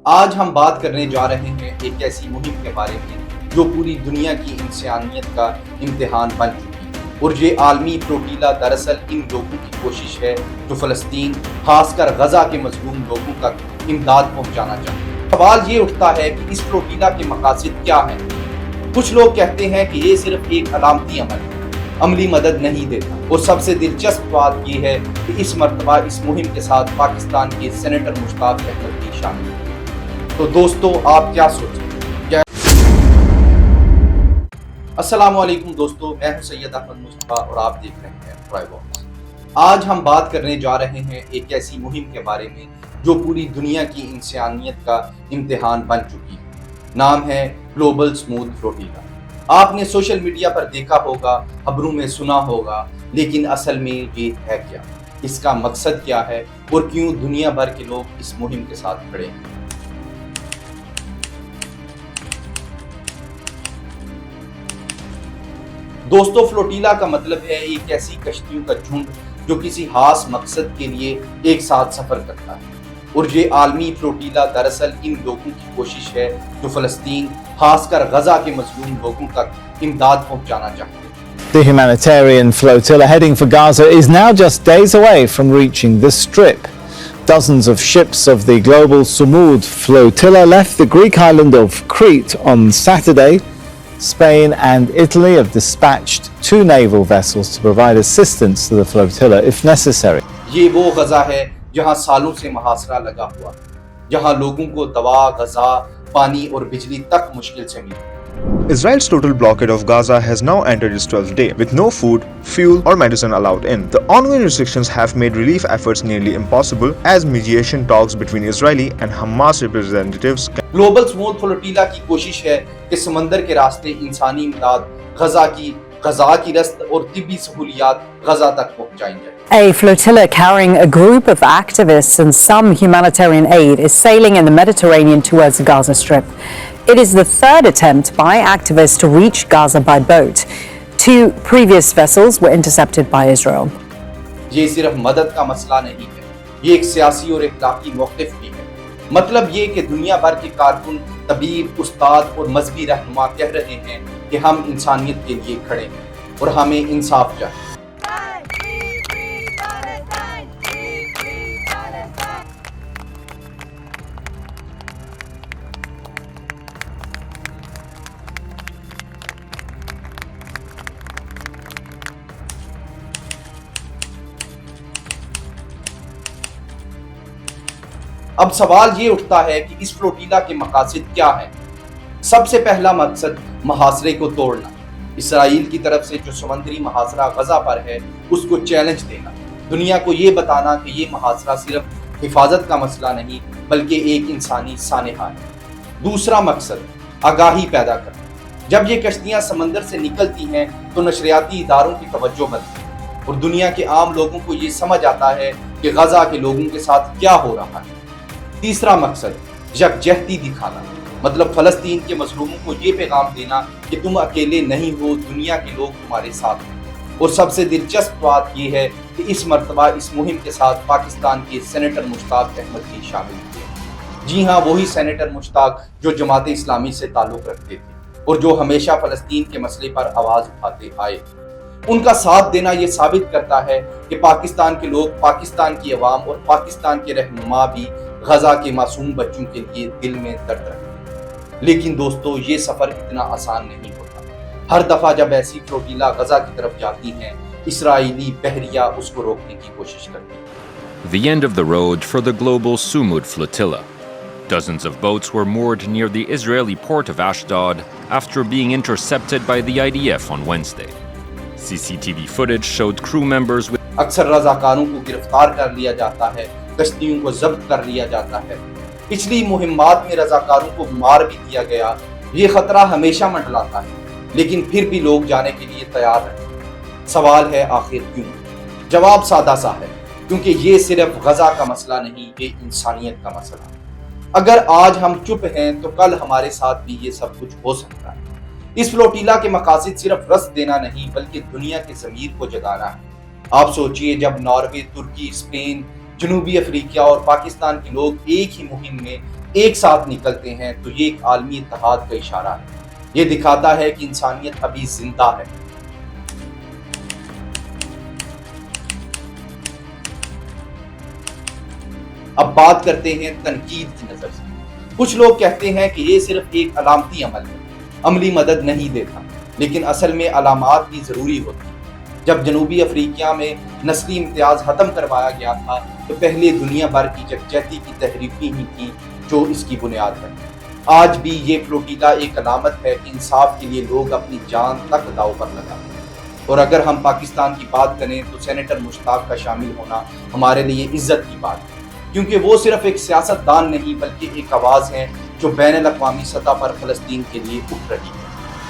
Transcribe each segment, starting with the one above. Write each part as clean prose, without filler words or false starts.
آج ہم بات کرنے جا رہے ہیں ایک ایسی مہم کے بارے میں جو پوری دنیا کی انسانیت کا امتحان بن چکی ہے، اور یہ عالمی فلوٹیلا دراصل ان لوگوں کی کوشش ہے جو فلسطین، خاص کر غزہ کے مظلوم لوگوں تک امداد پہنچانا چاہتے ہیں۔ سوال یہ اٹھتا ہے کہ اس فلوٹیلا کے مقاصد کیا ہیں؟ کچھ لوگ کہتے ہیں کہ یہ صرف ایک علامتی عمل ہے، عملی مدد نہیں دیتا، اور سب سے دلچسپ بات یہ ہے کہ اس مرتبہ اس مہم کے ساتھ پاکستان کے سینیٹر مشتاق احمد بھی شامل ہیں۔ تو دوستو، آپ کیا سوچیں؟ السلام علیکم دوستو، میں ہوں سید احمد مصطفیٰ اور آپ دیکھ رہے ہیں ٹرائی باکس۔ آج ہم بات کرنے جا رہے ہیں ایک ایسی مہم کے بارے میں جو پوری دنیا کی انسانیت کا امتحان بن چکی ہے۔ نام ہے گلوبل سموتھ فلوٹیلا۔ آپ نے سوشل میڈیا پر دیکھا ہوگا، خبروں میں سنا ہوگا، لیکن اصل میں یہ ہے کیا؟ اس کا مقصد کیا ہے اور کیوں دنیا بھر کے لوگ اس مہم کے ساتھ کھڑے ہیں؟ دوستو، فلوٹیلا کا مطلب ہے ایک ایسی کشتیوں کا جھنڈ جو کسی خاص مقصد کے لیے ایک ساتھ سفر کرتا ہے، اور یہ عالمی فلوٹیلا دراصل ان لوگوں کی کوشش ہے جو فلسطین، خاص کر غزہ کے مظلوم لوگوں تک امداد پہنچانا چاہتے ہیں۔ The humanitarian flotilla heading for Gaza is now just days away from reaching the Strip. Dozens of ships of the global Sumud flotilla left the Greek island of Crete on Saturday. Spain and Italy have dispatched 2 naval vessels to provide assistance to the flotilla if necessary. یہ وہ غزہ ہے جہاں سالوں سے محاصرہ لگا ہوا، جہاں لوگوں کو دوا، غذا، پانی اور بجلی تک مشکل سے ملی۔ Israel's total blockade of Gaza has now entered its 12th day, with no food, fuel, or medicine allowed in. The ongoing restrictions have made relief efforts nearly impossible, as mediation talks between Israeli and Hamas representatives global smooth flotilla کی کوشش ہے کہ سمندر کے راستے انسانی امداد، غزہ کی رسد اور طبی سہولیات غزہ تک پہنچائی جائے۔ A flotilla carrying a group of activists and some humanitarian aid is sailing in the Mediterranean towards the Gaza Strip. It is the third attempt by activists to reach Gaza by boat. 2 previous vessels were intercepted by Israel. یہ صرف مدد کا مسئلہ نہیں ہے، یہ ایک سیاسی اور اخلاقی موقف بھی ہے۔ مطلب یہ کہ دنیا بھر کے کارکن، طبیب، استاد اور مذہبی رہنما کہہ رہے ہیں کہ ہم انسانیت کے لیے کھڑے ہیں اور ہمیں انصاف چاہیے۔ اب سوال یہ اٹھتا ہے کہ اس فلوٹیلا کے مقاصد کیا ہیں؟ سب سے پہلا مقصد محاصرے کو توڑنا، اسرائیل کی طرف سے جو سمندری محاصرہ غزہ پر ہے اس کو چیلنج دینا، دنیا کو یہ بتانا کہ یہ محاصرہ صرف حفاظت کا مسئلہ نہیں بلکہ ایک انسانی سانحہ ہے۔ دوسرا مقصد آگاہی پیدا کرنا۔ جب یہ کشتیاں سمندر سے نکلتی ہیں تو نشریاتی اداروں کی توجہ بنتی ہے اور دنیا کے عام لوگوں کو یہ سمجھ آتا ہے کہ غزہ کے لوگوں کے ساتھ کیا ہو رہا ہے۔ تیسرا مقصد یکجہتی دکھانا، مطلب فلسطین کے مظلوموں کو یہ پیغام دینا کہ تم اکیلے نہیں ہو، دنیا کے لوگ تمہارے ساتھ ہیں۔ اور سب سے دلچسپ بات یہ ہے کہ اس مرتبہ اس مہم کے ساتھ پاکستان کے سینیٹر مشتاق احمد بھی شامل ہوئے۔ جی ہاں، وہی سینیٹر مشتاق جو جماعت اسلامی سے تعلق رکھتے تھے اور جو ہمیشہ فلسطین کے مسئلے پر آواز اٹھاتے آئے۔ ان کا ساتھ دینا یہ ثابت کرتا ہے کہ پاکستان کے لوگ، پاکستان کی عوام اور پاکستان کے رہنما بھی غزہ کے معصوم بچوں کے لیے دل میں درد رکھتے ہیں۔ لیکن دوستو، یہ سفر اتنا آسان نہیں ہوتا۔ ہر دفعہ جب ایسی فلوٹیلا غزہ کی طرف جاتی ہیں، اسرائیلی بحریہ اس کو روکنے کی کوشش کرتی ہے۔ The end of the road for the global Sumud flotilla. Dozens of boats were moored near the Israeli port of Ashdod after being intercepted by the IDF on Wednesday. CCTV footage showed crew members with اکثر رضاکاروں کو گرفتار کر لیا جاتا ہے، کشتیوں کو ضبط کر لیا جاتا ہے۔ پچھلی مہمات میں رضاکاروں کو مار بھی دیا گیا۔ یہ خطرہ ہمیشہ منڈلاتا ہے، لیکن پھر بھی لوگ جانے کے لیے تیار رہتے۔ سوال ہے آخر کیوں؟ جواب سادہ سا ہے، کیونکہ یہ صرف غزہ کا مسئلہ نہیں، یہ انسانیت کا مسئلہ۔ اگر آج ہم چپ ہیں تو کل ہمارے ساتھ بھی یہ سب کچھ ہو سکتا ہے۔ اس فلوٹیلا کے مقاصد صرف رسد دینا نہیں بلکہ دنیا کے ضمیر کو جگانا ہے۔ آپ سوچئے، جب ناروے، ترکی، اسپین، جنوبی افریقہ اور پاکستان کے لوگ ایک ہی مہم میں ایک ساتھ نکلتے ہیں تو یہ ایک عالمی اتحاد کا اشارہ ہے۔ یہ دکھاتا ہے کہ انسانیت ابھی زندہ ہے۔ اب بات کرتے ہیں تنقید کی نظر سے۔ کچھ لوگ کہتے ہیں کہ یہ صرف ایک علامتی عمل ہے، عملی مدد نہیں دیتا، لیکن اصل میں علامات بھی ضروری ہوتی ہیں۔ جب جنوبی افریقہ میں نسلی امتیاز ختم کروایا گیا تھا تو پہلے دنیا بھر کی یکجہتی کی تحریکیں ہی تھیں جو اس کی بنیاد ہے۔ آج بھی یہ فلوٹیلا ایک علامت ہے کہ انصاف کے لیے لوگ اپنی جان تک داؤ پر لگاتے ہیں۔ اور اگر ہم پاکستان کی بات کریں تو سینیٹر مشتاق کا شامل ہونا ہمارے لیے عزت کی بات ہے، کیونکہ وہ صرف ایک سیاست دان نہیں بلکہ ایک آواز ہے جو بین الاقوامی سطح پر فلسطین کے لیے اٹھ رہی ہے۔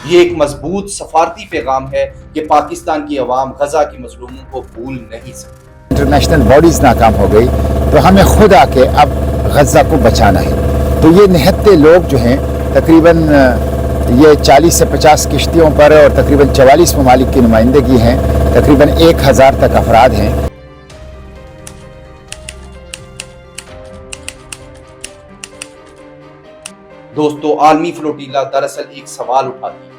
یہ ایک مضبوط سفارتی پیغام ہے کہ پاکستان کی عوام غزہ کے مظلوموں کو بھول نہیں سکتی۔ انٹرنیشنل باڈیز ناکام ہو گئی تو ہمیں خود آ کے اب غزہ کو بچانا ہے۔ تو یہ نہتے لوگ جو ہیں تقریباً یہ 40 سے 50 کشتیوں پر اور تقریباً 44 ممالک کی نمائندگی ہیں، تقریباً 1000 تک افراد ہیں۔ دوستو، عالمی فلوٹیلا دراصل ایک سوال اٹھاتی ہے،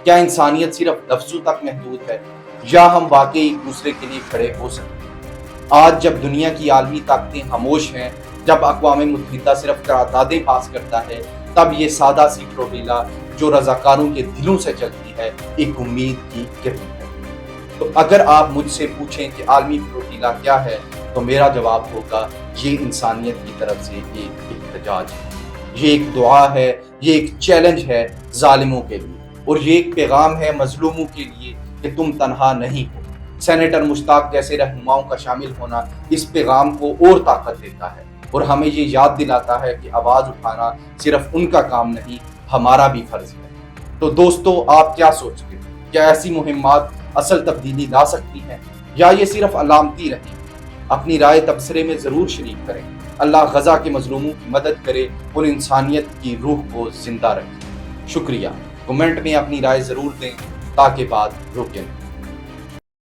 کیا انسانیت صرف لفظوں تک محدود ہے یا ہم واقعی ایک دوسرے کے لیے کھڑے ہو سکتے ہیں؟ آج جب دنیا کی عالمی طاقتیں خاموش ہیں، جب اقوام متحدہ صرف قراردادیں پاس کرتا ہے، تب یہ سادہ سی فلوٹیلا جو رضاکاروں کے دلوں سے چلتی ہے ایک امید کی کرن ہے۔ تو اگر آپ مجھ سے پوچھیں کہ عالمی فلوٹیلا کیا ہے تو میرا جواب ہوگا یہ انسانیت کی طرف سے ایک احتجاج ہے، یہ ایک دعا ہے، یہ ایک چیلنج ہے ظالموں کے لیے، اور یہ ایک پیغام ہے مظلوموں کے لیے کہ تم تنہا نہیں ہو۔ سینیٹر مشتاق جیسے رہنماؤں کا شامل ہونا اس پیغام کو اور طاقت دیتا ہے اور ہمیں یہ یاد دلاتا ہے کہ آواز اٹھانا صرف ان کا کام نہیں، ہمارا بھی فرض ہے۔ تو دوستو، آپ کیا سوچتے ہیں؟ کیا ایسی مہمات اصل تبدیلی لا سکتی ہیں یا یہ صرف علامتی رہیں؟ اپنی رائے تبصرے میں ضرور شریک کریں۔ اللہ غزہ کے مظلوموں کی مدد کرے اور انسانیت کی روح کو زندہ رکھے۔ شکریہ۔ کمنٹ میں اپنی رائے ضرور دیں تاکہ بات رکے۔